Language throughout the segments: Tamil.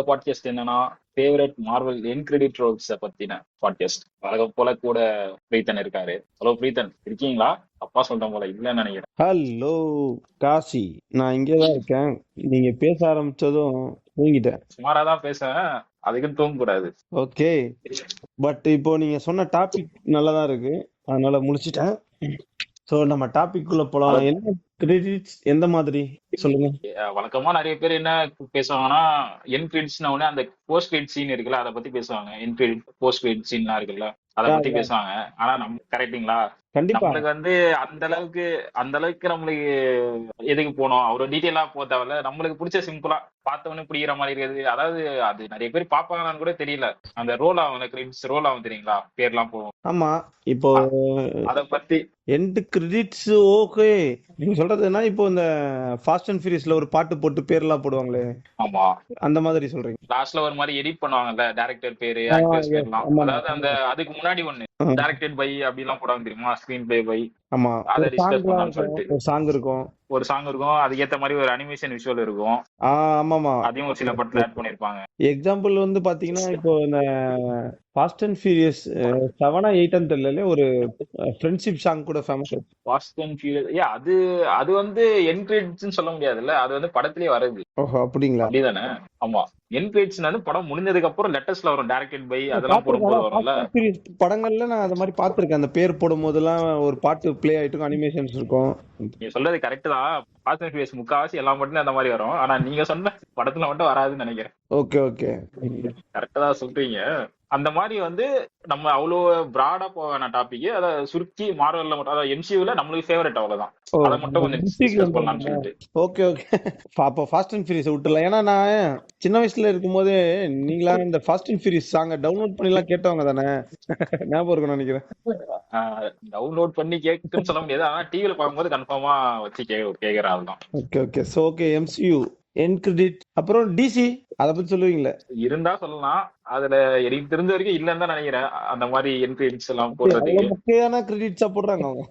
பாட்காஸ்ட் என்னன்னா ஃபேவரட் மார்வல் என் கிரெடிட் ரோல்ஸ் பத்தின பாட்காஸ்ட். வழக்கம் போல கூட பிரீத்தன் இருக்காரு. ஹலோ பிரீத்தன், இருக்கீங்களா? அப்பா சொல்றேன் போல இல்லன்னு நினைக்கிறேன். ஹலோ காசி, நான் இங்கேதான் இருக்கேன். நீங்க பேச ஆரம்பிச்சதும் தூங்கிட்டேன். சுமாராதான் பேசுவேன், அதுக்குன்னு தூங்க கூடாது. ஓகே, பட் இப்போ நீங்க சொன்ன டாபிக் நல்லதா இருக்கு, அதனால முடிச்சிட்டேன். ஸோ நம்ம டாபிக் குள்ள போலாம். என்ன கிரெடிட்ஸ் எந்த மாதிரி சொல்லுங்க. வழக்கமா நிறைய பேர் என்ன பேசுவாங்கன்னா, என் கிரெடிட்ஸ்னா உடனே அந்த போஸ்ட் கிரெடிட் சீன் இருக்குல்ல, அதை பத்தி பேசுவாங்க. என் கிரெடிட் போஸ்ட் கிரெடிட் சீன்லாம் இருக்குல்ல, அதை பத்தி பேசுவாங்க. ஆனா நம்ம கரெக்டுங்களா, கண்டிப்பா. நம்மளுக்கு வந்து அந்த அளவுக்கு நம்மளுக்கு எதுக்கு போனோம் அவ்வளவு டீட்டெயிலா போக தேவையில்ல. நம்மளுக்கு பிடிச்ச சிம்பிளா பார்த்தவொடனே பிடிக்கிற மாதிரி இருக்குது. அதாவது அது நிறைய பேர் பார்ப்பாங்களான்னு கூட தெரியல. அந்த ரோல் ஆகும், கிரெடிட்ஸ் ரோல் ஆகும் தெரியுங்களா, பேர்லாம் போகும். ஆமா, இப்போ அதை பத்தி எண்ட் கிரெடிட்ஸ் ஓகே. நீங்க சொல்றது என்ன, இப்போ இந்த ஃபாஸ்ட் அண்ட் ஃபியூரியஸ்ல ஒரு பாட்டு போட்டு பேர்லாம் போடுவாங்களே, ஆமா, அந்த மாதிரி சொல்றீங்க? லாஸ்ட்ல ஒரு மாதிரி எடிட் பண்ணுவாங்கல்ல, டைரக்டர் பேரு, ஆக்டர்ஸ் பேர்லாம். அதாவது அந்த அதுக்கு முன்னாடி ஒண்ணு டைரக்டட் பை அப்படிலாம் போடுவாங்க தெரியுமா, ஸ்கிரீன் பிளே பை. ஆமா, அதை டிஸ்கஸ் பண்ணலாம்னு சொல்லிட்டு ஒரு சாங் இருக்கும், அதுக்கேத்த மாதிரி ஒரு அனிமேஷன் விஷுவல் இருக்கும். ஆமாமா, அதையும் ஒரு சில படத்துல ஆட் பண்ணிருப்பாங்க. எக்ஸாம்பிள் வந்து பாத்தீங்கன்னா, இப்போ இந்த ஃபாஸ்ட் அண்ட் ஃபியூரியஸ் 7 8 தெரியல, ஒரு ஃப்ரெண்ட்ஷிப் சாங் கூட ஃபேமஸ். ஃபாஸ்ட் அண்ட் ஃபியூரியஸ், அது வந்து என் கிரெடிட்ஸ்னு சொல்ல முடியாதுல்ல, அது வந்து படத்திலேயே வருது. ஓஹோ, அப்படிங்களா? அப்படிதானே? ஆமா, என் கிரெடிட்ஸ் வந்து படம் முடிஞ்சதுக்கு அப்புறம் லெட்டர்ஸ்ல வரும், டைரக்டட் பை அதெல்லாம் போடும்போது வரும்ல. படங்கள்ல நான் அந்த மாதிரி பாத்திருக்கேன். அந்த பேர் போடும் போதெல்லாம் ஒரு பாட்டு பிளே ஆயிட்டு அனிமேஷன்ஸ் இருக்கும். நீங்க சொல்றது கரெக்ட் தான். ஃபாஸ்ட் அண்ட் ஃபியூரியஸ் முக்காவாசி எல்லா மட்டும் அந்த மாதிரி வரும். ஆனா நீங்க சொன்ன படத்துல மட்டும் வராதுன்னு நினைக்கிறேன். ஓகே ஓகே, கரெக்டா தான் சொல்றீங்க. அந்த மாதிரி வந்து நம்ம அவ்வளோ பிராடா போக வேணாம் டாபிக். அதை சுருக்கி மார்வல்ல மட்டும், அதாவது எம்சியூல நம்மளுக்கு ஃபேவரட் அவ்வளவுதான், அதை மட்டும் கொஞ்சம் டிஸ்கஸ் பண்ணலாம்னு சொல்லிட்டு. Okay okay. அப்போ ஃபாஸ்ட் அண்ட் ஃபியூரியஸ் விட்டுலாம். ஏன்னா நான் சின்ன வயசுல இருக்கும்போது நீங்களா இந்த ஃபாஸ்ட் அண்ட் ஃபியூரியஸ் சாங்க டவுன்லோட் பண்ணிலாம் கேட்டவங்க தானே? ஞாபகம் இருக்கும்னு நினைக்கிறேன். டவுன்லோட் பண்ணி கேட்குன்னு சொல்ல முடியாது, ஆனா டிவில பார்க்கும்போது கன்ஃபார்மா வச்சு கேக்குற ஆள் தான். Okay okay. So okay, MCU end credit, அப்புறம் டிசி, அத பத்தி சொல்லுவீங்களா? இருந்தா சொல்லலாம். அதுல எனக்கு தெரிஞ்ச வரைக்கும் இல்லன்னு தான் நினைக்கிறேன். அந்த மாதிரி என் கிரெடிட்ஸ் எல்லாம் போடுறதுக்கு முக்கியமான கிரெடிட்ஸா போடுறாங்க அவங்க.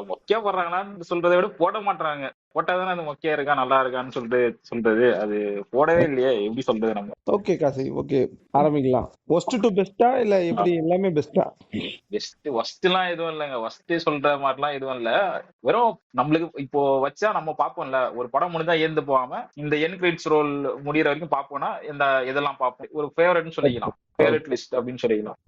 மொக்கையா போடுறாங்களான்னு சொல்றதை விட போட மாட்டாங்க. போட்டாதானே அது மொக்கையா இருக்கா நல்லா இருக்கான்னு சொல்றது. அது போடவே இல்லையே, எப்படி சொல்றது நம்ம? ஓகே காசி, ஓகே ஆரம்பிக்கலாம். ஒஸ்ட் டு பெஸ்டா இல்ல எப்படி, எல்லாமே பெஸ்டா? ஒஸ்ட் எல்லாம் எதுவும் இல்லைங்க. ஒஸ்ட் சொல்ற மாதிரிலாம் எதுவும் இல்ல. வெறும் நம்மளுக்கு இப்போ வச்சா நம்ம பாப்போம்ல, ஒரு படம் முடிஞ்சா ஏந்து போகாம இந்த என் கிரெடிட்ஸ் ரோல் முடியற வரைக்கும் பாப்போம்னா இதெல்லாம் பார்ப்போம். ஒரு ஃபேவரட்னு சொல்லிக்கலாம், ஃபேவரட் லிஸ்ட் அப்படின்னு சொல்லிக்கலாம்.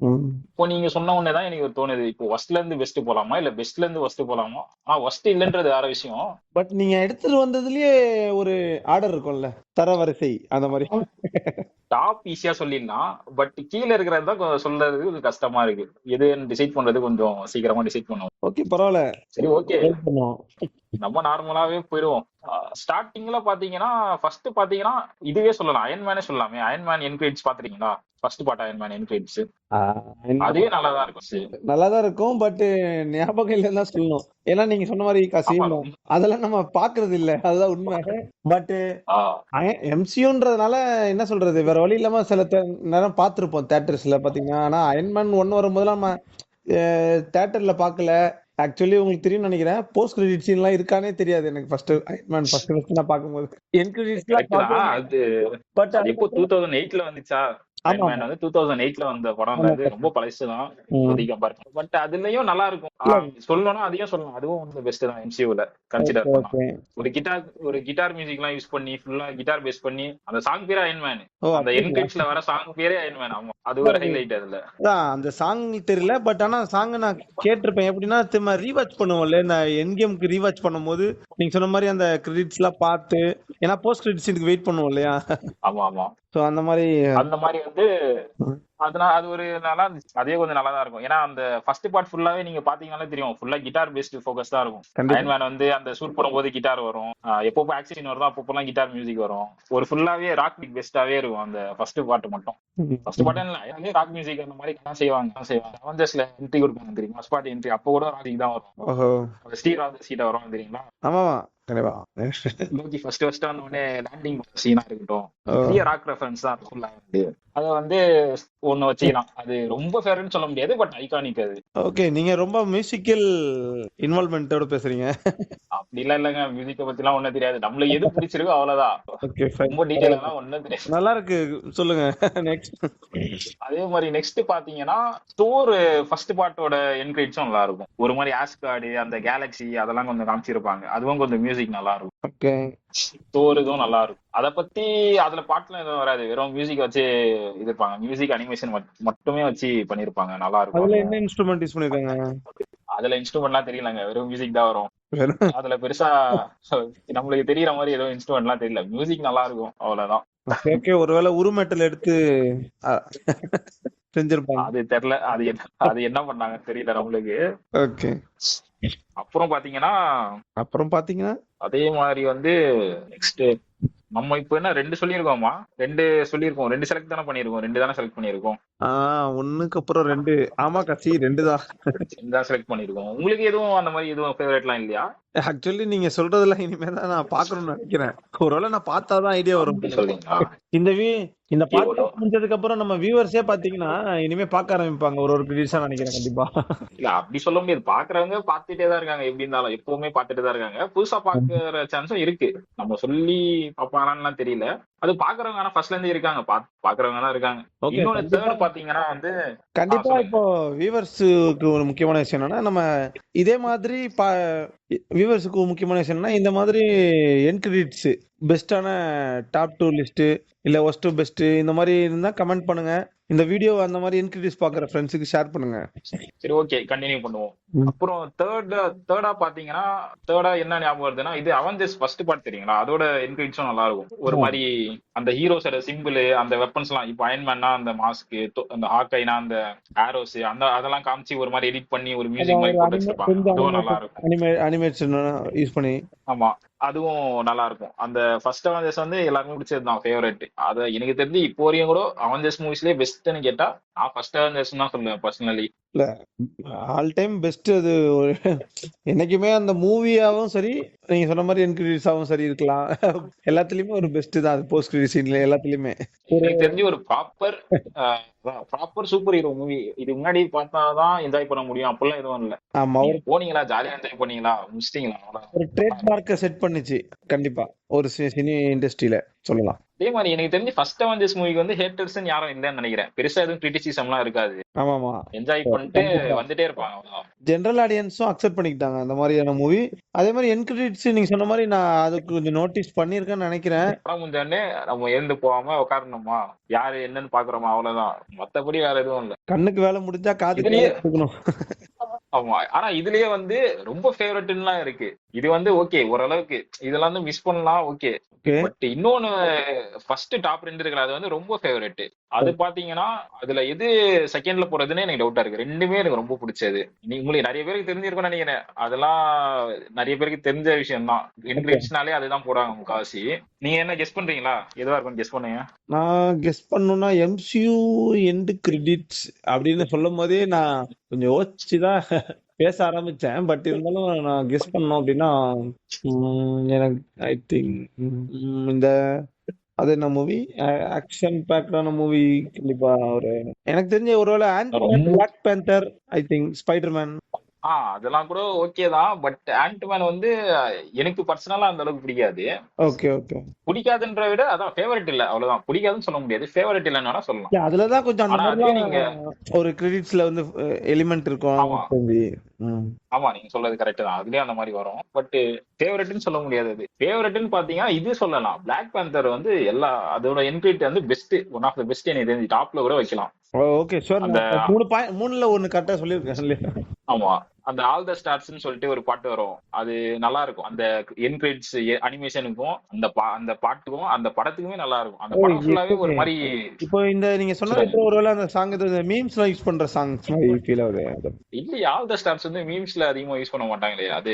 இப்போ நீங்க சொன்ன உடனே தான் எனக்கு தோணுது, இப்போ ஒஸ்ட்ல இருந்து பெஸ்ட் போலாமா இல்ல பெஸ்ட்ல இருந்து ஒஸ்ட் போலாமா? ஒஸ்ட் இல்லன்றது வேற விஷயம். பட் நீங்க எடுத்துட்டு வந்ததுலயே ஒரு ஆர்டர் இருக்கும்ல, தரவரிசை அந்த மாதிரி. டாப் ஈஸியா சொல்லிடலாம், பட் கீழே இருக்கிறது தான் சொல்றது கொஞ்சம் கஷ்டமா இருக்கு. எதுன்னு டிசைட் பண்றது கொஞ்சம் சீக்கிரமா டிசைட் பண்ணுவோம். ஓகே பரவாயில்ல, சரி ஓகே, நம்ம நார்மலாவே போயிடுவோம். ஸ்டார்டிங்ல பாத்தீங்கன்னா, ஃபர்ஸ்ட் பாத்தீங்கன்னா இதுவே சொல்லலாம், அயன்மேனே சொல்லலாமே. அயன்மேன் என் கிரெடிட்ஸ் பாத்துறீங்களா? ஃபர்ஸ்ட் பார்ட் அயன்மேன் என் கிரெடிட்ஸ் அதுவே நல்லாதான் இருக்கும். நல்லாதான் இருக்கும், பட் ஞாபகம் இல்லைன்னா சொல்லணும். ஏன்னா நீங்க சொன்ன மாதிரி காசி, அதெல்லாம் நம்ம பாக்குறது இல்ல, அதுதான் உண்மை. பட் எம்சியூன்றதுனால என்ன சொல்றது, வேற வழி இல்லாம சில நேரம் பாத்துருப்போம் தியேட்டர்ஸ்ல பாத்தீங்கன்னா. ஆனா அயன்மேன் 1 வரும்போது நம்ம தியேட்டர்ல பாக்கல. ஆக்சுவலி உங்களுக்கு தெரியும் நினைக்கிறேன், போஸ்ட் கிரெடிட் சீன் எல்லாம் இருக்கானே தெரியாது எனக்கு. ஃபர்ஸ்ட் நான் பாக்கும்போது என் கிரெடிட்ஸ்லாம் பட் இப்போ 2008ல வந்துச்சா? அயன்மேன் வந்து 2008ல வந்த படம், ரொம்ப பழசுதான் பட் அதுலயும் நல்லா இருக்கும். சொல்லணும்னா அதையும் சொல்லணும், அதுவும் வந்து பெஸ்ட் தான் எம்சியூல கன்சிடர் பண்ணலாம். ஒரு கிட்டார் மியூசிக் எல்லாம் யூஸ் பண்ணி ஃபுல்லா கிட்டார் பேஸ் பண்ணி அந்த சாங் பேரே அயன்மேன். அந்த என் கிரெடிட்ஸ்ல வர சாங் பேரே அயன்மேன். ஆமா, அது ஒரு ஹைலைட். அதுல அந்த சாங் தெரியல, பட் ஆனா சாங் நான் கேட்டிருப்பேன். எப்படின்னா திரும்ப ரீவாட்ச் பண்ணுவோம்ல, இந்த என் கேமுக்கு ரீவாட்ச் பண்ணும்போது நீங்க சொன்ன மாதிரி அந்த கிரெடிட்ஸ் எல்லாம் பார்த்து, ஏன்னா போஸ்ட் கிரெடிட்ஸ் வெயிட் பண்ணுவோம் இல்லையா? ஆமா ஆமா. சோ அந்த மாதிரி வந்து அதனால அது ஒரு நல்லா இருந்துச்சு. அதே கொஞ்சம் நல்லா தான் இருக்கும். ஏன்னா அந்த ஃபர்ஸ்ட் பார்ட் ஃபுல்லாவே நீங்க பாத்தீங்கன்னாலே தெரியும், ஃபுல்லா கிட்டார் பேஸ்ட் ஃபோக்கஸ் தான் இருக்கும். அயன்மேன் வந்து அந்த ஷூட் பண்ணும்போது கிட்டார் வரும், எப்பப்போ ஆக்ஷன் வருதோ அப்பப்போலாம் கிட்டார் மியூசிக் வரும். ஒரு ஃபுல்லாவே ராக் பெஸ்டாவே இருக்கும் அந்த ஃபர்ஸ்ட் பார்ட் மட்டும். ஃபர்ஸ்ட் பார்ட் இல்ல, ராக் மியூசிக் அந்த மாதிரி தான் செய்வாங்க. அவெஞ்சர்ஸ்ல என்ட்ரி கொடுப்பாங்க தெரியுமா, ஃபர்ஸ்ட் பார்ட் என்ட்ரி, அப்போ கூட ராக் தான் வரும். ஸ்டீவ் ராஜ் சீட்டா வரும் தெரியுங்களா? ஆமா, லோகி ஃபர்ஸ்ட் வந்த உடனே லேண்டிங் சீனா இருக்கட்டும், நிறைய ராக் ரெஃபரன்ஸ் தான் ஃபுல்லா. அது வந்து ஒண்ணு வச்சுக்கலாம். அது ரொம்ப ஃபேவரட்னு சொல்ல முடியாது, பட் ஐகானிக் அது. ஓகே, நீங்க ரொம்ப மியூசிக்கல் இன்வால்வ்மென்ட்டோட பேசுறீங்க. அப்படிலாம் இல்லைங்க, மியூசிக்கை பத்திலாம் ஒண்ணும் தெரியாது. நம்மளுக்கு எது பிடிச்சிருக்கோ அவ்வளவுதான். Okay, fine. ரொம்ப டீடைலாம் ஒண்ணும் தெரியாது. நல்லா இருக்கு, சொல்லுங்க. நெக்ஸ்ட். அதே மாதிரி நெக்ஸ்ட் பாத்தீங்கன்னா ஸ்டோர் ஃபர்ஸ்ட் பார்ட்டோட என் கிரெடிட்ஸும் நல்லா இருக்கும். ஒரு மாதிரி ஆஸ்கார்டு, அந்த கேலக்ஸி அதெல்லாம் கொஞ்சம் காமிச்சிருப்பாங்க. அதுவும் கொஞ்சம் மியூசிக் நல்லா இருக்கும். ஓகே. ஸ்டோர் இதுவும் நல்லா இருக்கும். அத பத்தி அதுல பாட்டுலாம் எதுவும் வராது, வெறும் மியூசிக் வச்சு இது இருப்பாங்க. மியூசிக் அனிமேஷன் மட்டுமே வச்சு பண்ணிருப்பாங்க, நல்லா இருக்கும். அதுல என்ன இன்ஸ்ட்ருமெண்ட் யூஸ் பண்ணிருக்காங்க? அதுல இன்ஸ்ட்ருமெண்ட்லாம் தெரியலங்க, வெறும் மியூசிக் தான் வரும். வெறும் அதுல பெருசா நம்மளுக்கு தெரியற மாதிரி ஏதோ இன்ஸ்ட்ருமெண்ட்லாம் தெரியல, மியூசிக் நல்லா இருக்கும் அவ்வளவுதான். ஓகே, ஒருவேளை உருமெட்டல் எடுத்து செஞ்சிருப்பாங்க. அது தெரியல, அது என்ன பண்ணாங்க தெரியல நம்மளுக்கு. ஓகே. அப்புறம் பாத்தீங்கன்னா அதே மாதிரி வந்து நெக்ஸ்ட் நம்ம இப்ப என்ன 2 சொல்லியிருக்கோமா? 2 செலக்ட் தானே பண்ணிருக்கோம், 2 தானே செலக்ட் பண்ணிருக்கோம். ஒண்ணுக்கு அப்புறம் 2. ஆமா கட்சி 2 தான். 2 தான் செலக்ட் பண்ணிருக்கோம். உங்களுக்கு எதுவும் அந்த மாதிரி எதுவும் ஃபேவரட்லாம் இல்லையா? ஆக்சுவலி நீங்க சொல்றதெல்லாம் இனிமே தான் நான் பாக்கணும்னு நினைக்கிறேன். ஒருவேளை நான் பார்த்தாதான் ஐடியா வரும். அப்படி சொல்றீங்களா? இந்த பாட்காஸ்ட் முடிஞ்சதுக்கு அப்புறம் நம்ம வியூவர்ஸே பாத்தீங்கன்னா இனிமே பார்க்க ஆரம்பிப்பாங்க ஒரு கிரெடிட்ஸா நினைக்கிறேன் கண்டிப்பா. இல்ல அப்படி சொல்ல முடியாது, பாக்குறவங்க பாத்துட்டே தான் இருக்காங்க, எப்படி இருந்தாலும் எப்பவுமே பாத்துட்டு தான் இருக்காங்க. புதுசா பாக்குற சான்ஸும் இருக்கு. நம்ம சொல்லி பாப்பாங்களான்னு தெரியல. அது பாக்குறவங்க ஆனா ஃபர்ஸ்ட்ல இருந்தே இருக்காங்க, பாக்குறவங்க தான் இருக்காங்க. இன்னொன்னு தேர்ட் பாத்தீங்கன்னா வந்து கண்டிப்பா இப்போ வியூவர்ஸுக்கு ஒரு முக்கியமான விஷயம் என்னன்னா, நம்ம இதே மாதிரி வியூவர்ஸுக்கு முக்கியமான விஷயம் என்னன்னா, இந்த மாதிரி என் கிரெடிட்ஸ் பெஸ்டான டாப் 2 லிஸ்ட் இல்ல ஒஸ்ட் பெஸ்ட் இந்த மாதிரி இருந்தா கமெண்ட் பண்ணுங்க. இந்த வீடியோ அந்த மாதிரி என் கிரெடிட்ஸ் பாக்குற ஃப்ரெண்ட்ஸுக்கு ஷேர் பண்ணுங்க. சரி, ஓகே, கண்டினியூ பண்ணுவோம். அப்புறம் தேர்டா பாத்தீங்கன்னா என்ன ஞாபகம் வருதுன்னா, இது அவெஞ்சர்ஸ் ஃபர்ஸ்ட் பார்ட் தெரியுங்களா? அதோட என் கிரெடிட்ஸும் நல்லா இருக்கும். ஒரு மாதிரி அந்த ஹீரோஸோட சிம்பிள், அந்த வெப்பன்ஸ் எல்லாம், இப்போ அயன்மேன்னா அந்த மாஸ்க், அந்த ஹாக்கைனா அந்த ஆரோஸ், அதெல்லாம் காமிச்சு ஒரு மாதிரி எடிட் பண்ணி ஒரு மியூசிக் மாதிரி போட்டு வச்சிருப்பாங்க. அதுவும் நல்லா இருக்கும். அனிமேஷன் யூஸ் பண்ணி. ஆமா, அதுவும் நல்லா இருக்கும். அந்த ஃபர்ஸ்ட் அவெஞ்சர்ஸ் வந்து எல்லாருமே பிடிச்சது தான் ஃபேவரட். அத எனக்கு தெரிஞ்சு இப்போ வரையும் கூட அவெஞ்சர்ஸ் மூவிஸ்லயே பெஸ்ட்னு கேட்டா நான் ஃபர்ஸ்ட் அவெஞ்சர்ஸ் தான் சொல்லுவேன் பர்சனலி. இல்ல ஆல் டைம் பெஸ்ட் அது. என்னைக்குமே அந்த மூவியாவும் சரி, நீங்க சொன்ன மாதிரி என் கிரெடிட்ஸாவும் சரி இருக்கலாம், எல்லாத்துலயுமே ஒரு பெஸ்ட் தான் அது. போஸ்ட் கிரெடிட் சீன்ல எல்லாத்துலயுமே எனக்கு தெரிஞ்சு ஒரு ப்ராப்பர் சூப்பர் ஹீரோ மூவி இது முன்னாடி பார்த்தாதான் என்ஜாய் பண்ண முடியும், அப்படிலாம் எதுவும் இல்ல. ஆமா, போனீங்களா, ஜாலியா என்ஜாய் பண்ணீங்களா, முடிச்சிட்டீங்களா? ஒரு ட்ரேட் மார்க்க செட் பண்ணிச்சு கண்டிப்பா ஒரு சினி இண்டஸ்ட்ரியில சொல்லலாம். அதே மாதிரி எனக்கு தெரிஞ்சு ஃபர்ஸ்ட் அவெஞ்சர்ஸ் மூவிக்கு வந்து ஹேட்டர்ஸ் யாரும் இல்லைன்னு நினைக்கிறேன். பெருசா எதுவும் கிரிட்டிசிசம்லாம் இருக்காது. ஆமா, என்ஜாய் பண்ணிட்டு வந்துட்டே இருப்பாங்க. ஜெனரல் ஆடியன்ஸும் அக்செப்ட் பண்ணிக்கிட்டாங்க அந்த மாதிரியான மூவி. அதே மாதிரி என் கிரெடிட்ஸ் நீங்க சொன்ன மாதிரி நான் அதுக்கு கொஞ்சம் நோட்டீஸ் பண்ணிருக்கேன்னு நினைக்கிறேன். முடிஞ்சோடனே நம்ம எழுந்து போகாம உட்காரணுமா, யாரு என்னன்னு பாக்குறோமா, அவ்வளவுதான். மத்தபடி வேற எதுவும் இல்ல. கண்ணுக்கு வேலை முடிஞ்சா காதுலயே இருக்கணும். ஆமா, ஆனா இதுலயே வந்து ரொம்ப ஃபேவரட்லாம் இருக்கு. இது வந்து ஓகே, ஓரளவுக்கு இதெல்லாம் வந்து மிஸ் பண்ணலாம், ஓகே. பட் இன்னொன்னு ஃபர்ஸ்ட் டாப் 2 இருக்கிற அது வந்து ரொம்ப ஃபேவரட். அது பாத்தீங்கன்னா அதுல எது செகண்ட்ல போறதுன்னு எனக்கு டவுட்டா இருக்கு. ரெண்டுமே எனக்கு ரொம்ப பிடிச்சது. உங்களுக்கு நிறைய பேருக்கு தெரிஞ்சிருக்கும்னு நினைக்கிறேன். அதெல்லாம் நிறைய பேருக்கு தெரிஞ்ச விஷயம் தான். இன்கிரிடியன்ட்ஸ்னாலே அதுதான் போடுறாங்க முக்காவாசி. நீங்க என்ன கெஸ் பண்றீங்களா? எதுவா இருக்கும் கெஸ் பண்ணுங்க. நான் கெஸ் பண்ணணும்னா MCU எண்ட் கிரெடிட்ஸ் அப்படின்னு சொல்லும் போதே நான் கொஞ்சம் யோசிச்சுதான் பேச ஆரம்பிச்சேன். பட் இருந்தாலும் நான் கெஸ் பண்ணோம் அப்படின்னா எனக்கு ஐ திங்க் இந்த அது என்ன மூவி, ஆக்ஷன் பேக்டான மூவி கண்டிப்பா ஒரு எனக்கு தெரிஞ்ச ஒருவேளை black panther, I think Spiderman. அதெல்லாம் கூட ஓகே தான். பட் ஆண்ட்மேன் வந்து எனக்கு பர்சனலா அந்த அளவுக்கு பிடிக்காது. ஓகே. பிடிக்காதுன்ற விட அதான் ஃபேவரட் இல்ல, அவ்வளவுதான். பிடிக்காதுன்னு சொல்ல முடியாது, ஃபேவரட் இல்லன்னு சொல்லலாம். அதுலதான் கொஞ்சம் அந்த மாதிரி நீங்க ஒரு கிரெடிட்ஸ்ல வந்து எலிமெண்ட் இருக்கும். ஆமா, நீங்க சொல்றது கரெக்ட் தான். அதுலயே அந்த மாதிரி வரும். பட் ஃபேவரட்னு சொல்ல முடியாது. அது ஃபேவரட்னு பாத்தீங்கன்னா இது சொல்லலாம், பிளாக் பேந்தர் வந்து அதோட என்கிரிட் வந்து best, one of the best. எனக்கு தெரிஞ்சு டாப்ல கூட வைக்கலாம். Okay sure. அந்த 3ல ஒன்னு கரெக்ட்டா சொல்லிருக்கேன். ஆமா, அந்த ஆல் த ஸ்டார்ஸ்னு சொல்லிட்டு ஒரு பாட்டு வரும், அது நல்லா இருக்கும். அந்த என் கிரெடிட்ஸ் அனிமேஷனுக்கும் அந்த பாட்டுக்கும் அந்த படத்துக்குமே நல்லா இருக்கும். அந்த படம் ஃபுல்லாவே ஒரு மாதிரி. இப்போ இந்த நீங்க சொன்னது ஒருவேளை அந்த சாங் மீம்ஸ்ல யூஸ் பண்ற சாங்ஸ் மாதிரி ஃபீல் ஆகுது. இல்ல, ஆல் த ஸ்டார்ஸ் வந்து மீம்ஸ்ல அதிகமா யூஸ் பண்ண மாட்டாங்களே. அது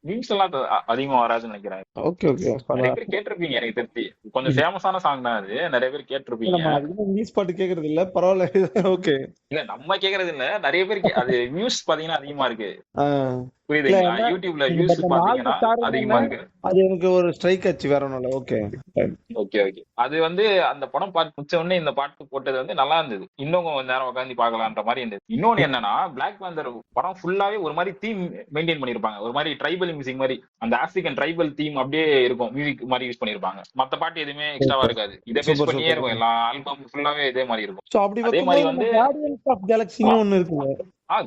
மீம்ஸ் எல்லாம் அதிகமா வராதுன்னு நினைக்கிறேன். ஓகே. நிறைய பேர் கேட்டிருப்பீங்க, எனக்கு தெரிஞ்சு. கொஞ்சம் ஃபேமஸான சாங் தான் அது, நிறைய பேர் கேட்டிருப்பீங்க. இங்கிலீஷ் பாட்டு கேக்குறது இல்ல, பரவாயில்ல. ஓகே. இல்ல நம்ம கேக்குறது இல்ல, நிறைய பேர் அது வியூஸ் பாத்தீங்கன்னா அதிகமா இருக்கு. இருக்கு. இல்ல புரியுதுங்களா? என்ன யூடியூப்ல நீங்க வியூஸ் பட் அந்த பாத்தீங்கன்னா ஆல்பம் ஸ்டார் அதிகமா இருக்கு. அது எனக்கு ஒரு ஸ்ட்ரைக் ஆச்சு, வேற ஒண்ணும் இல்ல. Okay okay okay. அது வந்து அந்த படம் பார்த்து முடிச்ச உடனே இந்த பாட்டு போட்டது வந்து நல்லா இருந்தது. இன்னும் கொஞ்ச நேரம் உட்காந்து பார்க்கலான்ற மாதிரி இருந்தது. இன்னொன்னு என்னன்னா, பிளாக் பேந்தர் படம் ஃபுல்லாவே ஒரு மாதிரி தீம் மெயின்டைன் பண்ணிருப்பாங்க. ஒரு மாதிரி ட்ரைபல் மியூசிக் மாதிரி, அந்த ஆப்பிரிக்கன் ட்ரைபல் தீம் அப்படியே இருக்கும். மியூசிக் மாதிரி யூஸ் பண்ணிருப்பாங்க. மத்த பாட்டு எதுவுமே எக்ஸ்ட்ராவா இருக்காது. இதை பேஸ் சூப்பர் பண்ணியே சூப்பர். இருக்கும். எல்லா ஆல்பம் ஃபுல்லாவே இதே மாதிரி இருக்கும். சோ அப்படி அதே மாதிரி வைக்கும்போது நம்ம வந்து கார்டியன்ஸ் ஆஃப் கேலக்சின்னு ஒண்ணு இருக்குங்க.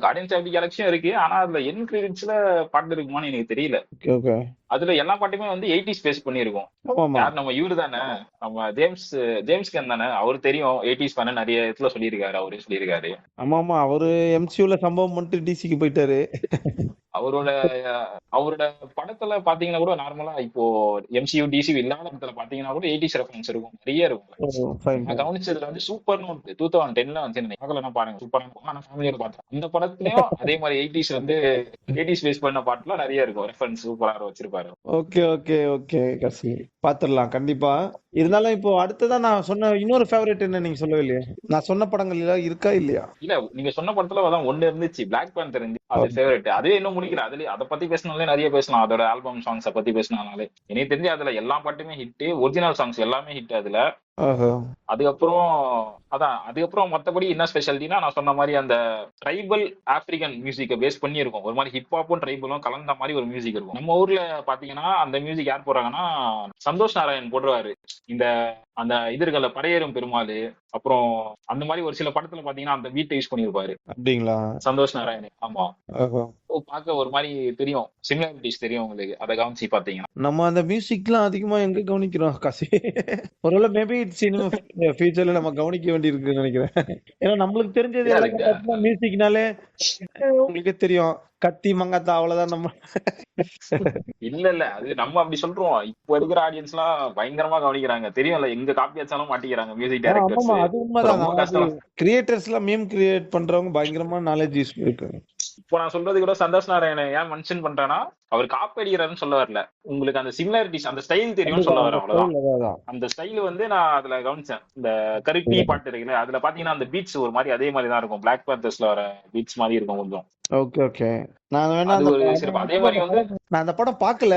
கார்டியன்ஸ் ஆஃப் தி கேலக்சியும் இருக்கு. ஆனா அதுல என் கிரெடிட்ஸ்ல பாட்டு இருக்குமான்னு எனக்கு தெரியல. Okay okay. அதுல எல்லா பாட்டுமே வந்து 80s பேஸ் பண்ணிருக்கும். ஆமா யார் நம்ம இவரு தானே, நம்ம ஜேம்ஸ் கன் தானே, அவரு தெரியும் 80s பண்ண நிறைய இடத்துல சொல்லியிருக்காரு. அவரே சொல்லியிருக்காரு. ஆமா ஆமா. அவரு எம்சியூல சம்பவம் பண்ணிட்டு டிசிக்கு போயிட்டாரு. அவரோட அவரோட படத்துல பாத்தீங்கன்னா கூட நார்மலா இப்போ எம்சியூ டிசியூ இல்லாத படத்துல பாத்தீங்கன்னா கூட 80s ரெஃபரன்ஸ் இருக்கும், நிறைய இருக்கும். நான் கவனிச்சதுல வந்து சூப்பர்னு 2010ல வந்து பார்க்கலன்னா பாருங்க, சூப்பரா இருக்கும். ஆனா ஃபேமிலியோட பார்த்தேன். இந்த படத்துலயும் அதே மாதிரி 80s வந்து 80s பேஸ் பண்ண பாட்டுலாம் நிறைய இருக்கும், ரெஃபரன்ஸ் சூப்பரா வச்சிருப்பாரு. ஓகே ஓகே ஓகே கசி, பாத்துடலாம் கண்டிப்பா. இருந்தாலும் இப்போ அடுத்ததா நான் சொன்ன இன்னொரு ஃபேவரட் என்ன நீங்க சொல்லவே இல்லையா? நான் சொன்ன படங்கள் எல்லாம் இருக்கா இல்லையா? இல்ல, நீங்க சொன்ன படத்துல அதான் ஒண்ணு இருந்துச்சு, பிளாக் பேந்தர் இருந்துச்சு. அது ஃபேவரட். அதுவே இன்னும் முடிக்கல. அதுல அதை பத்தி பேசினாலே நிறைய பேசலாம். அதோட ஆல்பம் சாங்ஸ பத்தி பேசினாலே எனக்கு தெரிஞ்சு அதுல எல்லா பாட்டுமே ஹிட், ஒரிஜினல் சாங்ஸ் எல்லாமே ஹிட் அதுல. அதுக்கப்புறம் மத்தபடி என்ன ஸ்பெஷாலிட்டினா, நான் சொன்ன மாதிரி அந்த ட்ரைபல் ஆப்பிரிக்கன் மியூசிக்கை பேஸ் பண்ணி இருக்கும். ஒரு மாதிரி ஹிப்ஹாப்பும் ட்ரைபலும் கலந்த மாதிரி ஒரு மியூசிக் இருக்கும். நம்ம ஊர்ல பாத்தீங்கன்னா அந்த மியூசிக் யார் போடுறாங்கன்னா, சந்தோஷ் நாராயண் போடுறாரு. இந்த அந்த இதர்கள படையேறும் பெருமாள், அப்புறம் அந்த மாதிரி ஒரு சில படத்துல பாத்தீங்கன்னா அந்த பீட்டை யூஸ் பண்ணிருப்பாரு. அப்படிங்களா? சந்தோஷ் நாராயண். ஆமா. பார்க்க ஒரு மாதிரி தெரியும், சிமிலாரிட்டிஸ் தெரியும் உங்களுக்கு, அதை கவனிச்சு பாத்தீங்கன்னா. நம்ம அந்த மியூசிக்லாம் அதிகமா எங்க கவனிக்கிறோம் காசி? ஒருவேளை மேபி சினிமா ஃபியூச்சர்ல நம்ம கவனிக்க வேண்டியிருக்குன்னு நினைக்கிறேன். ஏன்னா நம்மளுக்கு தெரிஞ்சது எல்லாம் மியூசிக்னாலே உங்களுக்கே தெரியும், கத்தி மங்காத்தா, அவ்வளவுதான் நம்ம. இல்ல அது நம்ம அப்படி சொல்றோம். இப்போ இருக்கிற ஆடியன்ஸ் எல்லாம் பயங்கரமா கவனிக்கிறாங்க. தெரியும்ல, எங்க காப்பி அடிச்சாலும் மாட்டிக்கிறாங்க மியூசிக் டைரக்டர்ஸ். அது உண்மைதான். கிரியேட்டர்ஸ் எல்லாம் மீம் கிரியேட் பண்றவங்க பயங்கரமா நாலேஜ் யூஸ் பண்ணிருக்காங்க. இப்போ நான் சொல்றது கூட சந்தோஷ் நாராயண ஏன் மென்ஷன் பண்றேன்னா, அவர் காப்பி அடிக்கிறாருன்னு சொல்ல வரல. உங்களுக்கு அந்த சிமிலாரிட்டிஸ், அந்த ஸ்டைல் தெரியும்னு சொல்ல வரேன், அவ்வளவுதான். அந்த ஸ்டைல் வந்து நான் அதுல கவனிச்சேன். இந்த கருப்பி பாட்டு இருக்குல்ல, அதுல பாத்தீங்கன்னா அந்த பீட்ஸ் ஒரு மாதிரி அதே மாதிரி தான் இருக்கும். பிளாக் பேந்தர்ஸ்ல வர பீட்ஸ் மாதிரி இருக்கும் கொஞ்சம். Okay okay. நான் வேணா அதே மாதிரி வந்து நான் அந்த படம் பார்க்கல,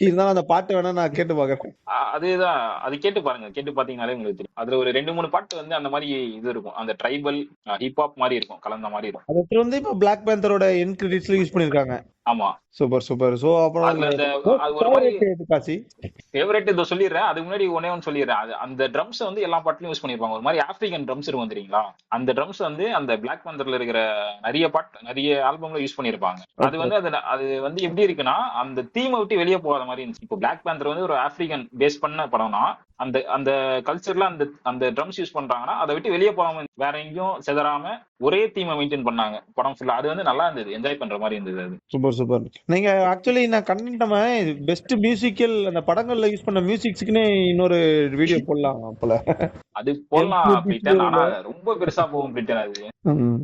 இருந்தாலும் அந்த பாட்டு வேணா நான் கேட்டு பாக்குறேன். அதேதான், அது கேட்டு பாருங்க. கேட்டு பாத்தீங்கன்னாலே உங்களுக்கு தெரியும். அதுல ஒரு 2-3 பாட்டு வந்து அந்த மாதிரி இது இருக்கும், அந்த ட்ரைபல் ஹிப்ஹாப் மாதிரி இருக்கும், கலந்த மாதிரி இருக்கும். அது வந்து இப்ப பிளாக் பேந்தரோட எண்ட் கிரெடிட்ஸ்ல யூஸ் பண்ணிருக்காங்க. ஆமா, சூப்பர் சூப்பர். சோ அப்புறம் அது ஒரு மாதிரி ஃபேவரட் இத சொல்லிடுறேன். அதுக்கு முன்னாடி ஒண்ணு சொல்லிடுறேன். அது அந்த ட்ரம்ஸ் வந்து எல்லா பாட்டுலயும் யூஸ் பண்ணிருப்பாங்க. ஒரு மாதிரி ஆப்பிரிக்கன் ட்ரம்ஸ் இருக்கும் தெரியுங்களா? அந்த ட்ரம்ஸ் வந்து அந்த பிளாக் பேந்தர்ல இருக்கிற நிறைய ஆல்பம்ல யூஸ் பண்ணிருப்பாங்க. அது வந்து அது வந்து எப்படி இருக்குன்னா, அந்த தீமை விட்டு வெளியே போகாத மாதிரி இருந்துச்சு. இப்போ பிளாக் பேந்தர் வந்து ஒரு ஆப்பிரிக்கன் பேஸ் பண்ண படம்னா, அந்த அந்த கல்ச்சர்ல அந்த ட்ரம்ஸ் யூஸ் பண்றாங்கன்னா அதை விட்டு வெளியே போகாம வேற எங்கேயும் செதறாம ஒரே தீமை மெயின்டைன் பண்ணாங்க படம் ஃபுல்லா. அது வந்து நல்லா இருந்தது, என்ஜாய் பண்ற மாதிரி இருந்தது. அது சூப்பர் சூப்பர். நீங்க ஆக்சுவலி நான் கண்டிப்பா பெஸ்ட் மியூசிக்கல் அந்த படங்கள்ல யூஸ் பண்ண மியூசிக்ஸ்க்குன்னு இன்னொரு வீடியோ போடலாம் போல. அது போடலாம், ஆனா ரொம்ப பெருசா போகும் பிரிட்டன் அது.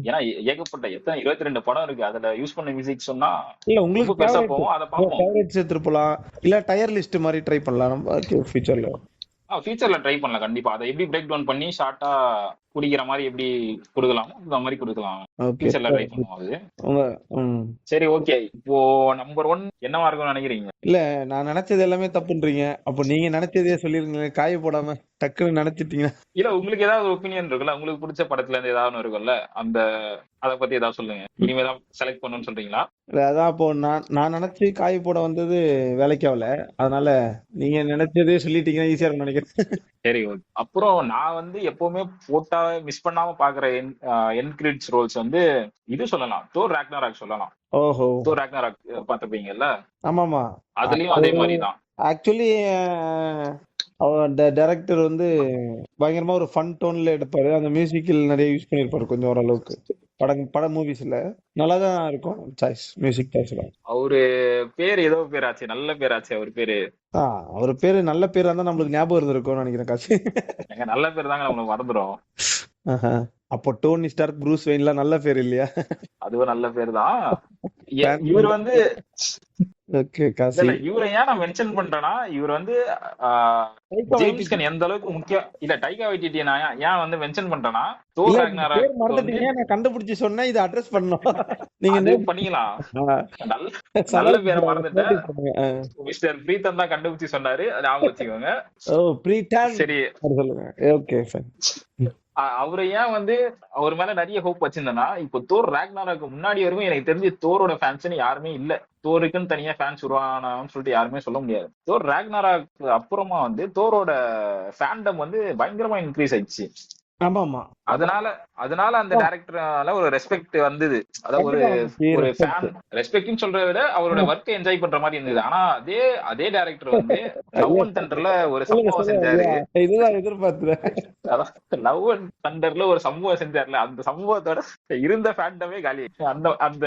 ஏன்னா ஏகப்பட்ட எத்தனை 22 படம் இருக்கு, அதுல யூஸ் பண்ண மியூசிக் சொன்னா இல்ல உங்களுக்கு பெருசா போகும். அதை பார்ப்போம், சேர்த்து போலாம். இல்ல டயர் லிஸ்ட் மாதிரி ட்ரை பண்ணலாம் நம்ம ஃபியூச்சர்ல. ஃபியூச்சர்ல ட்ரை பண்ணலாம் கண்டிப்பா. அதை எப்படி பிரேக் டவுன் பண்ணி ஷார்ட்டா குடிக்கிற மாதிரி எப்படி கொடுக்கலாம், அந்த மாதிரி கொடுக்கலாம். ஃபியூச்சர்ல ட்ரை பண்ணுவோம் அது. சரி ஓகே. இப்போ நம்பர் 1 என்னவா இருக்கும்னு நினைக்கிறீங்க? இல்ல நான் நினைச்சது எல்லாமே தப்புன்றீங்க. அப்ப நீங்க நினைச்சதே சொல்லிருங்க, காய போடாம டக்குன்னு நினைச்சிட்டீங்க. இல்ல உங்களுக்கு ஏதாவது ஒப்பீனியன் இருக்குல்ல, உங்களுக்கு பிடிச்ச படத்துல இருந்து ஏதாவது இருக்குல்ல, அத பத்தி ஏதாவது சொல்லுங்க. இனிமேதான் செலக்ட் பண்ணணும்னு சொல்றீங்களா? இல்ல அதான் இப்போ நான் நினைச்சு காய் போட வந்தது வேலைக்கு ஆகல, அதனால நீங்க நினைச்சதே சொல்லிட்டீங்கன்னா ஈஸியா இருக்கும் நினைக்கிறேன். சரி ஓகே. அப்புறம் நான் வந்து எப்பவுமே போட்டா மிஸ் பண்ணாம பாக்குற என் கிரெடிட்ஸ் ரோல்ஸ் வந்து இது சொல்லலாம், தோர் ராக்னராக் சொல்லலாம். ஓஹோ, தோர் ராக்னராக் பாத்துப்பீங்கல்ல? ஆமாமா, அதுலயும் அதே மாதிரிதான். ஆக்சுவலி டைரக்டர் வந்து பயங்கரமா ஒரு ஃபன் டோன்ல எடுப்பாரு. அந்த மியூசிக்கல் நிறைய யூஸ் பண்ணிருப்பாரு கொஞ்சம் ஓரளவுக்கு. பட மூவிஸ்ல நல்லாதான் இருக்கும் சாய்ஸ், மியூசிக் சாய்ஸ்ல. அவரு பேர் ஏதோ பேராச்சு, நல்ல பேராச்சு அவர் பேரு. அவர் பேரு நல்ல பேரா இருந்தா நம்மளுக்கு ஞாபகம் இருந்திருக்கும்னு நினைக்கிறேன் காசு. நல்ல பேர் தாங்க நம்மளுக்கு மறந்துடும். அப்போ டோனி ஸ்டார்க், ப்ரூஸ் வெயின்லாம் நல்ல பேர் இல்லையா? அதுவும் நல்ல பேர் தான். இவர் வந்து ஓகே இல்ல காசி. இல்ல இவரை ஏன் நான் மென்ஷன் பண்றேன்னா இவர் வந்து டைகா ஜேம்ஸ் வைட்டிட்டி. கன் எந்த அளவுக்கு முக்கியம் இல்ல டைகா வைட்டிட்டி நான் ஏன் வந்து மென்ஷன் பண்றேன்னா இல்ல தோர் நீங்க பேர் ராக்னாராக் வந்து மறந்துட்டீங்க, நான் கண்டுபிடிச்சு சொன்னேன், இதை அட்ரஸ் பண்ணணும். நீங்க அது நோட் பண்ணிக்கலாம். நல்ல நல்ல சவால் பேரை மறந்துட்டேன். நோட்டீஸ் பண்ணுங்க. மிஸ்டர் பிரீத்தம் தான் கண்டுபிடிச்சு சொன்னாரு, அதை ஞாபகம் வச்சுக்கோங்க. ஓ ப்ரீடான் சரி, சொல்லுங்க. Okay fine. அவரை ஏன் வந்து அவர் மேல நிறைய ஹோப் வச்சிருந்தேன்னா இப்போ தோர் ராக்னாராக்கு முன்னாடி வரைக்கும் எனக்கு தெரிஞ்சு தோரோட ஃபேன்ஸ்னு யாருமே இல்ல. தோருக்குன்னு தனியா ஃபேன்ஸ் உருவானான்னு சொல்லிட்டு யாருமே சொல்ல முடியாது. தோர் ராக்னாராக்கு அப்புறமா வந்து தோரோட ஃபேண்டம் வந்து பயங்கரமா இன்க்ரீஸ் ஆயிடுச்சு. ஆமா ஆமா. அதனால அந்த டைரக்டரால ஒரு ரெஸ்பெக்ட் வந்தது. அதாவது ஒரு ஃபேன் ரெஸ்பெக்ட்னு சொல்றதை விட அவரோட ஒர்க்கை என்ஜாய் பண்ற மாதிரி இருந்தது. ஆனா அதே டைரக்டர் வந்து லவ் அண்ட் தண்டர்ல ஒரு சம்பவம் செஞ்சாரு. இதுதான் எதிர்பார்த்தேன். லவ் அண்ட் தண்டர்ல ஒரு சம்பவம் செஞ்சாருல, அந்த சம்பவத்தோட இருந்த ஃபேண்டமே காலி. அந்த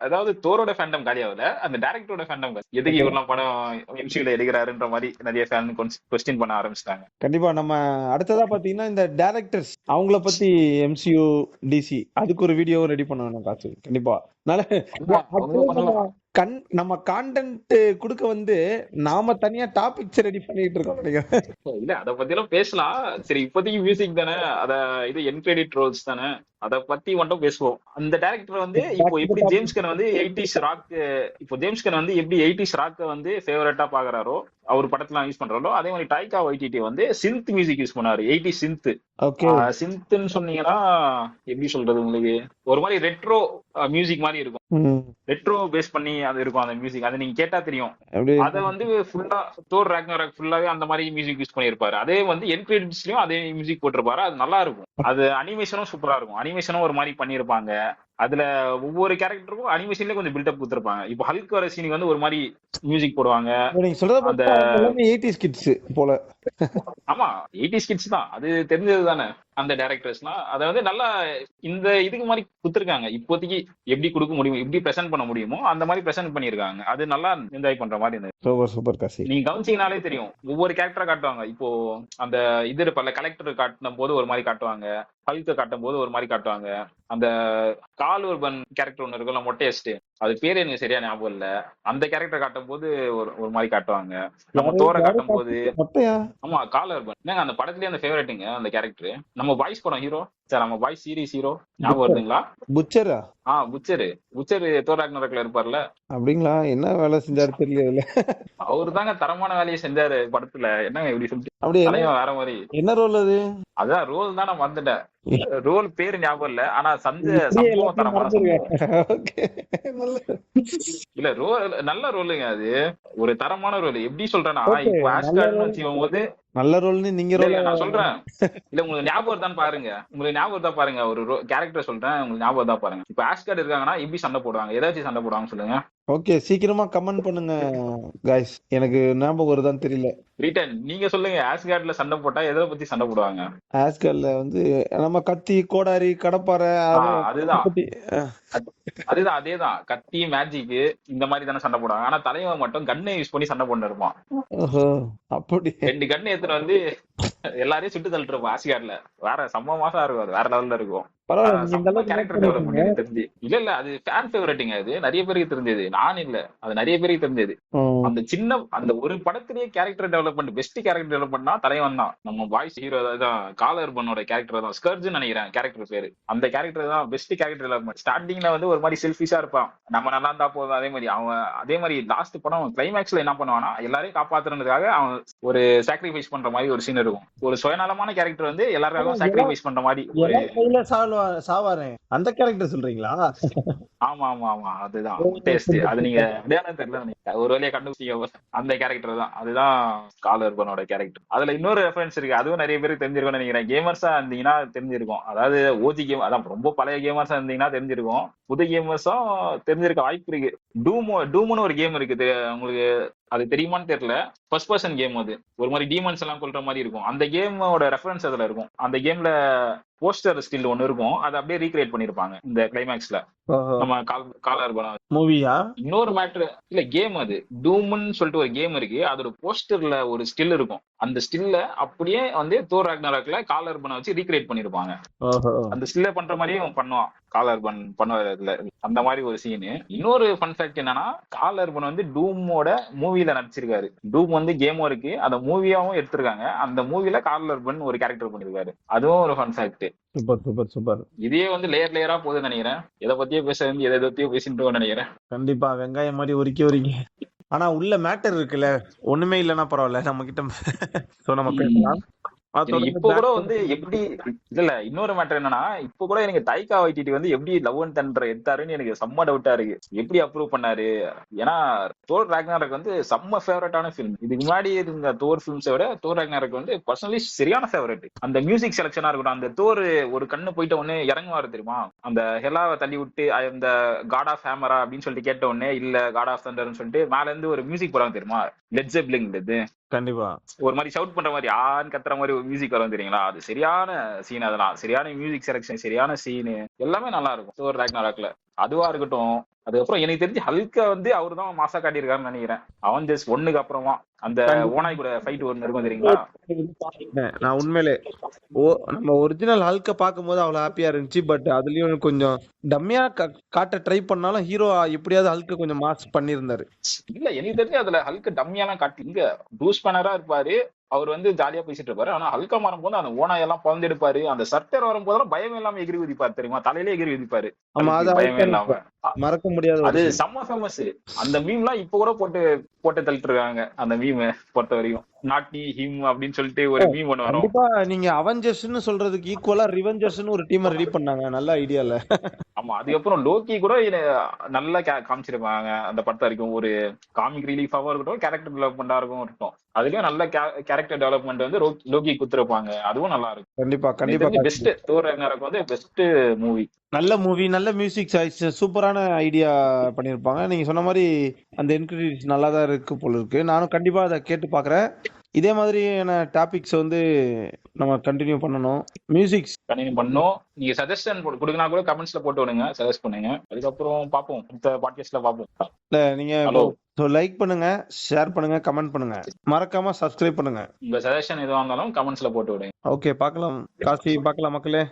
அதாவது தோரோட ஃபேண்டம் காலி ஆகல, அந்த டைரக்டரோட ஃபேண்டம் எதுக்கு இவரெல்லாம் படம் எம்சியூல எடுக்கிறாருன்ற மாதிரி நிறைய ஃபேன் கொஸ்டின் பண்ண ஆரம்பிச்சிட்டாங்க. கண்டிப்பா நம்ம அடுத்ததா பாத்தீங்கன்னா இந்த டைரக்டர்ஸ் அவங்கள பத்தி MCU DC அதுக்கு ஒரு வீடியோ ரெடி பண்ணணும் காசு. கண்டிப்பா நம்ம கான்டென்ட் குடுக்க வந்து நாம தனியா டாபிக்ஸ் ரெடி பண்ணிட்டு இருக்கோம் நினைக்கிறேன். இல்ல அத பத்தி எல்லாம் பேசலாம். சரி இப்போதைக்கு மியூசிக் தானே, அத இது என் கிரெடிட் ரோல்ஸ் தானே, அத பத்தி மட்டும் பேசுவோம். அந்த டைரக்டர் வந்து இப்போ எப்படி ஜேம்ஸ் கன் வந்து 80s ராக், இப்போ ஜேம்ஸ் கன் வந்து எப்படி 80s ராக்க வந்து ஃபேவரட்டா பாக்குறாரோ, அவர் படத்துல யூஸ் பண்றாரோ, அதே மாதிரி டைகா வைட்டிட்டி வந்து சிந்த் மியூசிக் யூஸ் பண்ணாரு. 80s சிந்த். சிந்த்னு சொன்னீங்கன்னா எப்படி சொல்றது, உங்களுக்கு ஒரு மாதிரி ரெட்ரோ மியூசிக் மாதிரி இருக்கும். ரெட்ரோ பேஸ் பண்ணி அது இருக்கும் அந்த மியூசிக். அதை நீங்க கேட்டா தெரியும். அத வந்து ஃபுல்லா தோர் ராக்னாராக் ஃபுல்லாவே அந்த மாதிரி மியூசிக் யூஸ் பண்ணிருப்பாரு. அதே வந்து என் கிரெடிட்ஸ்லயும் அதே மியூசிக் போட்டிருப்பாரு. அது நல்லா இருக்கும். அது அனிமேஷனும் சூப்பரா இருக்கும். அனிமேஷனும் ஒரு மாதிரி பண்ணிருப்பாங்க. அதுல ஒவ்வொரு கேரக்டருக்கும் அனிமேஷன்ல கொஞ்சம் பில்டப் கொடுத்திருப்பாங்க. இப்போ ஹல்க் வர சீனுக்கு வந்து ஒரு மாதிரி மியூசிக் போடுவாங்க. நீங்க சொல்றது அந்த 80s கிட்ஸ் போல. ஆமா 80s கிட்ஸ் தான், அது தெரிஞ்சது தானே அந்த டைரக்டர்ஸ்லாம். அதை வந்து நல்லா இந்த இதுக்கு மாதிரி குடுத்துருக்காங்க. இப்போதைக்கு எப்படி கொடுக்க முடியும், எப்படி பிரசன்ட் பண்ண முடியுமோ அந்த மாதிரி பிரசன்ட் பண்ணிருக்காங்க. அது நல்லா என்ஜாய் பண்ற மாதிரி இருந்தது. Super super Kasi. நீங்க கவனிச்சீங்கனாலே தெரியும், ஒவ்வொரு கேரக்டரா காட்டுவாங்க. இப்போ அந்த இது இருப்பல கலெக்டர் காட்டின போது ஒரு மாதிரி காட்டுவாங்க, ஹல்க காட்டும் போது ஒரு மாதிரி காட்டுவாங்க. அந்த கால் உர்பன் கேரக்டர் ஒண்ணு இருக்குல்ல, மொட்டையஸ்ட், அது பேரு எனக்கு சரியா ஞாபகம் இல்ல. அந்த கேரக்டர் காட்டும் போது ஒரு மாதிரி காட்டுவாங்க. நம்ம தோரை காட்டும் போது ஆமா கால் உர்பன் என்னங்க அந்த படத்துலயே அந்த ஃபேவரட்டுங்க அந்த கேரக்டர். நம்ம பாய்ஸ் படம் ஹீரோ சார், நம்ம பாய்ஸ் சீரிஸ் ஹீரோ ஞாபகம் வருதுங்களா? புச்சரா? புச்சர் தோர் ராக்னாராக்ல இருப்பார்ல. அப்படிங்களா? என்ன வேலை செஞ்சாரு தெரியல. அவரு தாங்க தரமான வேலையை செஞ்சாரு படத்துல. என்னங்க இப்படி சொல்லிட்டு, அப்படியே வேற மாதிரி. என்ன ரோல் அது? அதான் ரோல் தான் நான் வந்துட்டேன். ரோல் பேரு ஞாபகம் இல்ல, ஆனா சம்பவம் தரமான சம்பவம். இல்ல ரோல் நல்ல ரோலுங்க, அது ஒரு தரமான ரோல். எப்படி சொல்றேன்னா இப்போ ஆஸ்கார்ட்னு வச்சுக்கும் போது நல்ல ரோல்னு நீங்க நான் சொல்றேன். இல்ல உங்களுக்கு ஞாபகம் தான் பாருங்க, உங்களுக்கு ஞாபகம் தான் பாருங்க, ஒரு கேரக்டர் சொல்றேன், உங்களுக்கு ஞாபகம் தான் பாருங்க. இப்ப ஆஸ்கார்ட் இருக்காங்கன்னா எப்படி சண்டை போடுவாங்க, ஏதாச்சும் சண்டை போடுவாங்க சொல்லுங்க. ஓகே சீக்கிரமா கமெண்ட் பண்ணுங்க गाइस, எனக்கு ஞாபகம் வருதான்னு தெரியல. ரிட்டன் நீங்க சொல்லுங்க, ஆஸ்கார்ட்ல சண்டை போட்டா எதை பத்தி சண்டை போடுவாங்க? ஆஸ்கார்ட்ல வந்து நம்ம கத்தி, கோடாரி, கடப்பாரை, அதுதான் அதேதான் கத்தி, மேஜிக் இந்த மாதிரி தானே சண்டை போடுவாங்க. ஆனா தலைவன் மட்டும் கண்ணை யூஸ் பண்ணி சண்டை போட்டு இருப்பான். அப்படி 2 கண்ணை எடுத்துட்டு வந்து எல்லாரையும் சுட்டு தள்ளிட்டு இருப்பான். ஆஸ்கார்ட்ல வேற சம்பவ மாசம் இருக்கும், அது வேற லெவல்ல இருக்கும். கேரக்டர் டெவலப்மெண்ட் தெரிஞ்சு இல்ல அது ஃபேன் ஃபேவரட்டுங்க. அது நிறைய பேருக்கு தெரிஞ்சது, நான் இல்ல, அது நிறைய பேருக்கு தெரிஞ்சது. அந்த அந்த ஒரு படத்திலேயே கேரக்டர் டெவலப்மெண்ட், பெஸ்ட் கேரக்டர் டெவலப்மெண்ட்னா தலைவன் தான். நம்ம பாய்ஸ் ஹீரோ தான் கால் உர்பனோட கேரக்டர் தான், ஸ்கர்ஜ்னு நினைக்கிறேன் கேரக்டர் பேரு. அந்த கேரக்டர் தான் பெஸ்ட் கேரக்டர் டெவலப்மெண்ட். ஸ்டார்டிங்ல வந்து ஒரு மாதிரி செல்ஃபிஷா இருப்பான், நம்ம நல்லா இருந்தா போதும். அதே மாதிரி லாஸ்ட் படம் கிளைமேக்ஸ்ல என்ன பண்ணுவானா, எல்லாரையும் காப்பாத்துறதுக்காக அவன் ஒரு சாக்ரிஃபைஸ் பண்ற மாதிரி ஒரு சீன் இருக்கும். ஒரு சுயநலமான கேரக்டர் வந்து எல்லாருக்காகவும் சாக்ரிஃபைஸ் பண்ற மாதிரி சாவாரே அந்த கேரக்டர் சொல்றீங்களா? ஆமா ஆமா ஆமா அதுதான் டேஸ்ட். அது நீங்க தெரியல, ஒரு வழியா கண்டுபிடிச்சீங்க. அந்த கேரக்டர் தான், அதுதான் கால் உர்பனோட கேரக்டர். அதுல இன்னொரு ரெஃபரன்ஸ் இருக்கு, அதுவும் நிறைய பேருக்கு தெரிஞ்சிருக்கும்னு நினைக்கிறேன். கேமர்ஸா இருந்தீங்கன்னா தெரிஞ்சிருக்கும். அதாவது ஓஜி கேம், அதான் ரொம்ப பழைய கேமர்ஸா இருந்தீங்கன்னா தெரிஞ்சிருக்கும். புது கேமர்ஸும் தெரிஞ்சிருக்க வாய்ப்பு இருக்கு. டூம்னு ஒரு கேம் இருக்குது, உங்களுக்கு அது தெரியுமான்னு தெரியல. ஃபர்ஸ்ட் பர்சன் கேம், அது ஒரு மாதிரி டீமன்ஸ் எல்லாம் கொல்ற மாதிரி இருக்கும். அந்த கேமோட ரெஃபரன்ஸ் அதுல இருக்கும். அந்த கேம்ல போஸ்டர் ஸ்டில் ஒன்னு இருக்கும், அதை அப்படியே ரீக்ரியேட் பண்ணிருப்பாங்க இந்த கிளைமேக்ஸ்ல. நம்ம காலர் படம் மூவியா? இன்னொரு மேட்ரு இல்ல, கேம் அது. டூம்னு சொல்லிட்டு ஒரு கேம் இருக்கு, அதோட போஸ்டர்ல ஒரு ஸ்டில் இருக்கும். அந்த ஸ்டில்ல அப்படியே வந்து தோர் ராக்னராக்ல காலர் பணம் வச்சு ரீக்ரியேட் பண்ணிருப்பாங்க. அந்த ஸ்டில்ல பண்ற மாதிரியும் பண்ணுவான் காலர் பன் பண்ணுவாருல, அந்த மாதிரி ஒரு சீனு. இன்னொரு ஃபன் ஃபேக்ட் என்னன்னா, காலர் பன் வந்து டூமோட மூவில நடிச்சிருக்காரு. டூம் வந்து கேமும் இருக்கு, அந்த மூவியாவும் எடுத்திருக்காங்க. அந்த மூவில காலர் பன் ஒரு கேரக்டர் பண்ணிருக்காரு. அதுவும் ஒரு fun fact. Super super super. இதே வந்து லேயர் லேயரா போகுதுன்னு நினைக்கிறேன். எதை பத்தியோ பேச வந்து எதை பத்தியோ பேசிட்டு நினைக்கிறேன். கண்டிப்பா வெங்காயம் மாதிரி உரிக்க ஆனா உள்ள மேட்டர் இருக்குல்ல, ஒண்ணுமே இல்லைன்னா பரவாயில்ல நம்ம கிட்ட. சோ நம்ம பேசலாம். இப்ப கூட வந்து எப்படி இல்ல, இன்னொரு மேட்டர் என்னன்னா, இப்ப கூட எனக்கு தைக்கா வைட்டிட்டி வந்து எப்படி லவ் அண்ட் தண்டர் எடுத்தாருன்னு எனக்கு செம்ம டவுட்டா இருக்கு. எப்படி அப்ரூவ் பண்ணாரு? ஏன்னா தோர் ராக்னராக் வந்து செம்ம ஃபேவரட்டான ஃபிலிம். இதுக்கு முன்னாடி இருந்த தோர் ஃபிலிம்ஸை விட தோர் ராக்னராக் வந்து பர்சனலி சரியான ஃபேவரட். அந்த மியூசிக் செலக்ஷனா இருக்கட்டும், அந்த தோர் ஒரு கண்ணு போயிட்ட உடனே இறங்குவாரு தெரியுமா, அந்த ஹெலாவை தள்ளி விட்டு அந்த காட் ஆஃப் ஹேமரா அப்படின்னு சொல்லிட்டு கேட்ட உடனே இல்ல காட் ஆஃப் தண்டர்னு சொல்லிட்டு மேல இருந்து ஒரு மியூசிக் போறாங்க தெரியுமா, லெட் ஜெப்லிங். கண்டிப்பா ஒரு மாதிரி ஷவுட் பண்ற மாதிரி ஆன்னு கத்துற மாதிரி ஒரு மியூசிக் வரும் தெரியுங்களா, அது சரியான சீன். அதெல்லாம் சரியான மியூசிக் செலக்ஷன், சரியான சீனு, எல்லாமே நல்லா இருக்கும் தோர் ராக்னராக்ல. அதுவா இருக்கட்டும். அதுக்கப்புறம் எனக்கு தெரிஞ்சு ஹல்க வந்து அவரு தான் மாசா காட்டியிருக்காருன்னு நினைக்கிறேன். அவெஞ்சர்ஸ் 1க்கு அப்புறமா அந்த ஓனாய் கூட ஃபைட் ஒன்று இருக்கும் தெரியுங்களா. நான் உண்மையிலே நம்ம ஒரிஜினல் ஹல்க பார்க்கும்போது அவ்வளவு ஹாப்பியா இருந்துச்சு. பட் அதுலயும் கொஞ்சம் டம்மியா காட்ட ட்ரை பண்ணாலும் ஹீரோ எப்படியாவது ஹல்க கொஞ்சம் மாஸ் பண்ணியிருந்தாரு. இல்ல எனக்கு தெரிஞ்சு அதுல ஹல்க டம்மியாலாம் காட்டி, இங்க ப்ரூஸ் பேனரா இருப்பாரு, அவர் வந்து ஜாலியா பேசிட்டு இருப்பாரு. ஆனா ஹல்கா மாறும் போது அந்த ஓனாயெல்லாம் பறந்தெடுப்பாரு, அந்த சர்ட்டர் வரும் போதெல்லாம் பயம் இல்லாம எகிரி குதிப்பாரு தெரியுமா, தலையிலே எகிரி குதிப்பாரு பயமே இல்லாம. மறக்க முடியாது, அது செம்ம ஃபேமஸ். அந்த மீம் எல்லாம் இப்ப கூட போட்டு தள்ளிட்டு இருக்காங்க. அந்த மீம் பொறுத்த வரைக்கும் நாட் மீ ஹிம் அப்படின்னு சொல்லிட்டு ஒரு மீம் ஒன்று வரும். கண்டிப்பா நீங்க அவெஞ்சர்ஸ்னு சொல்றதுக்கு ஈக்குவலா ரிவெஞ்சர்ஸ்னு ஒரு டீம் ரெடி பண்ணாங்க, நல்ல ஐடியால. ஆமா, அதுக்கப்புறம் லோக்கி கூட நல்லா காமிச்சிருப்பாங்க அந்த படத்தை வரைக்கும். ஒரு காமிக் ரிலீஃபாவும் இருக்கட்டும், கேரக்டர் டெவலப்மெண்டா இருக்கும். அதுலயும் நல்ல கேரக்டர் டெவலப்மெண்ட் வந்து லோக்கி குத்துருப்பாங்க, அதுவும் நல்லா இருக்கும். கண்டிப்பா கண்டிப்பா பெஸ்ட் தோர் ராக்னராக் வந்து பெஸ்ட் மூவி. நல்ல மூவி, நல்ல மியூசிக் சாய்ஸ், சூப்பரான ஐடியா பண்ணிருப்பாங்க. நீங்க சொன்ன மாதிரி அந்த இன்கிரீடியன்ஸ் நல்லா தான் இருக்கு போல இருக்கு. நானும் கண்டிப்பா அதை கேட்டு பாக்குறேன். இதே மாதிரியான டாபிக்ஸ் வந்து நம்ம கண்டினியூ பண்ணணும். மியூசிக்ஸ் கண்டினியூ பண்ணணும். நீங்க சஜஷன் கொடுக்கனா கூட கமெண்ட்ஸ்ல போட்டு விடுங்க, சஜஸ்ட் பண்ணுங்க. அதுக்கப்புறம் பாப்போம், இந்த பாட்காஸ்ட்ல பாப்போம். இல்ல நீங்க லைக் பண்ணுங்க, ஷேர் பண்ணுங்க, கமெண்ட் பண்ணுங்க, மறக்காம சப்ஸ்கிரைப் பண்ணுங்க. உங்க சஜஷன் எதுவாக இருந்தாலும் கமெண்ட்ஸ்ல போட்டு விடுங்க. ஓகே, பார்க்கலாம் காசி, பார்க்கலாம் மக்களே.